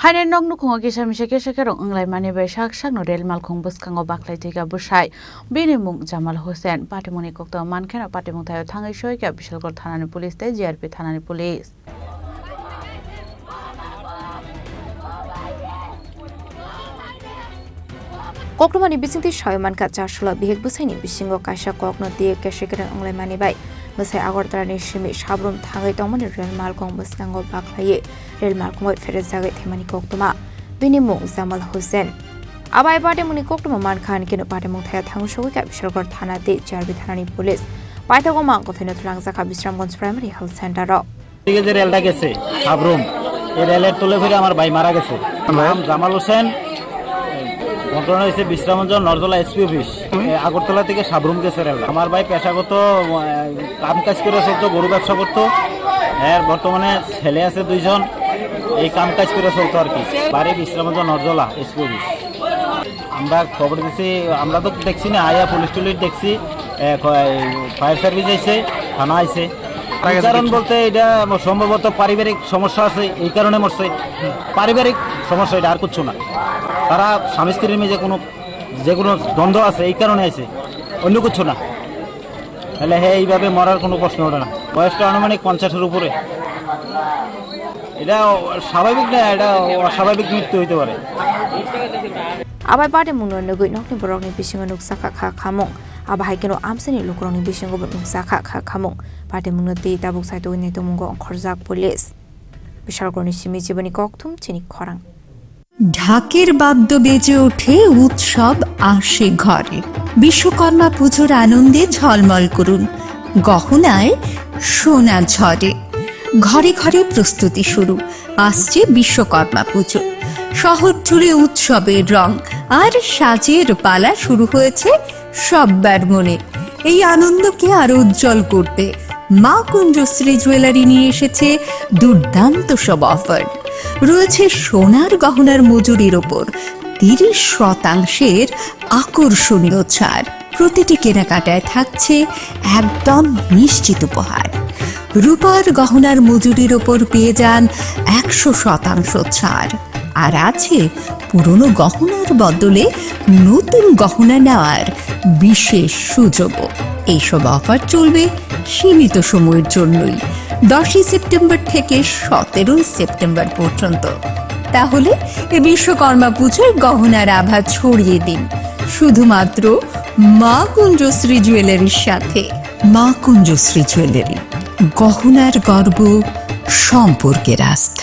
Haino Nukhungo Kisa Misa Kesekerong Wnglaimani bai Saksak Malkhung Bwskango Bakhlaiwi Thwikha Bwsai Bini Mung Jamal Hossain Patimungni Koktwmani Mankha Patimung Thaio Thangwi Sogwikha Bishalgarh Thanani Police JRP Thanani Police Koktwmani bisingti Thaio Mankha Chashula bihek Bwsaini bisingo kaisa kokno diye Kesekerong Wnglaimani bai Bwsai Agortalani simi sabrum Thangwi tongmani Malkhung Bwskango Bakhlaiwi Malkhung bai Ferezagi Themani Koktwmani Bini Mung Jamal Hossain Abai Patimungni Koktwmani Mankha Honkheno Patimung Thaio Thangwi Sogwikha Bishalgarh Thanani JRP Thanani Police Paithago Mankha Langzakha Bisramganj Primary Health Center যে রেলটা গেছে সাবরুম এই রেলের তলে ফিরে আমার ভাই মারা গেছে নাম জামাল হোসেন ঘটনা হয়েছে বিশ্রামগঞ্জ নরজলা এসপি অফিস আগরতলা থেকে সাবরুম গেছে রেলটা আমার ভাই পেশাগত কাম কাজ করে চলতো গরু ব্যবসা করতো এর বর্তমানে ছেলে আছে দুইজন এই কাম কাজ করে চলতো আর কি বাড়ি বিশ্রামগঞ্জ নরজলা এসপি অফিস আমরা খবর দিছি আমরা তো দেখছি না আয়া পুলিশ টুলিশ দেখছি ফায়ার সার্ভিস আইছে থানা আইছে কারণ বলতে এটা সম্ভবত পারিবারিক সমস্যা আছে এই কারণে মরছে পারিবারিক সমস্যা এটা আর কিছু না তারা স্বামী স্ত্রীর মেয়ে যে কোনো দ্বন্দ্ব আছে এই কারণে আছে অন্য কিছু না তাহলে হ্যাঁ এইভাবে মরার কোনো প্রশ্ন ওঠে না বয়সটা আনুমানিক 50-এর উপরে এটা স্বাভাবিক না এটা অস্বাভাবিক মৃত্যু হইতে পারে Abai Patimung Nogo Nokni Borokni Bisingo Nukhsakha Khamung Abai Haino Amsani Lukroni Bisingo Nukhsakha Khamung Patimung Ti Tabuk Saito Netumungo Khorang Police Bishalgarh Simi Jibani Koktwmani Chini Khorang ঢাকের বাদ্য বেজে ওঠে উৎসব আসে ঘরে বিশ্বকর্মা পুজোর আনন্দে ঝলমল করুন গহনায় সোনা ঝরে ঘরে ঘরে প্রস্তুতি শুরু আসছে বিশ্বকর্মা পুজো শহর জুড়ে উৎসবের রং আর সাজের পালা শুরু হয়েছে সবার মনে এই আনন্দকে আরো উজ্জ্বল করতে মা কুঞ্জশ্রী জুয়েলারি নিয়ে এসেছে দুর্দান্ত সব অফার রয়েছে সোনার গহনার মজুরির ওপর 30% আকর্ষণীয় ছাড় প্রতিটি কেনাকাটায় থাকছে একদম নিশ্চিত উপহার রূপার গহনার মজুরির ওপর পেয়ে যান 100% ছাড় আর আছে পুরনো গহনার বদলে নতুন গহনা নেওয়ার বিশেষ সুযোগও এইসব অফার চলবে সীমিত সময়ের জন্যই 10 সেপ্টেম্বর থেকে 17 সেপ্টেম্বর পর্যন্ত তাহলে এই বিশ্বকর্মা পুজোর গহনার আভা ছড়িয়ে দিন শুধুমাত্র মা কুঞ্জশ্রী জুয়েলারির সাথে মা কুঞ্জশ্রী জুয়েলারি গহনার গর্ব সম্পর্কের আস্থা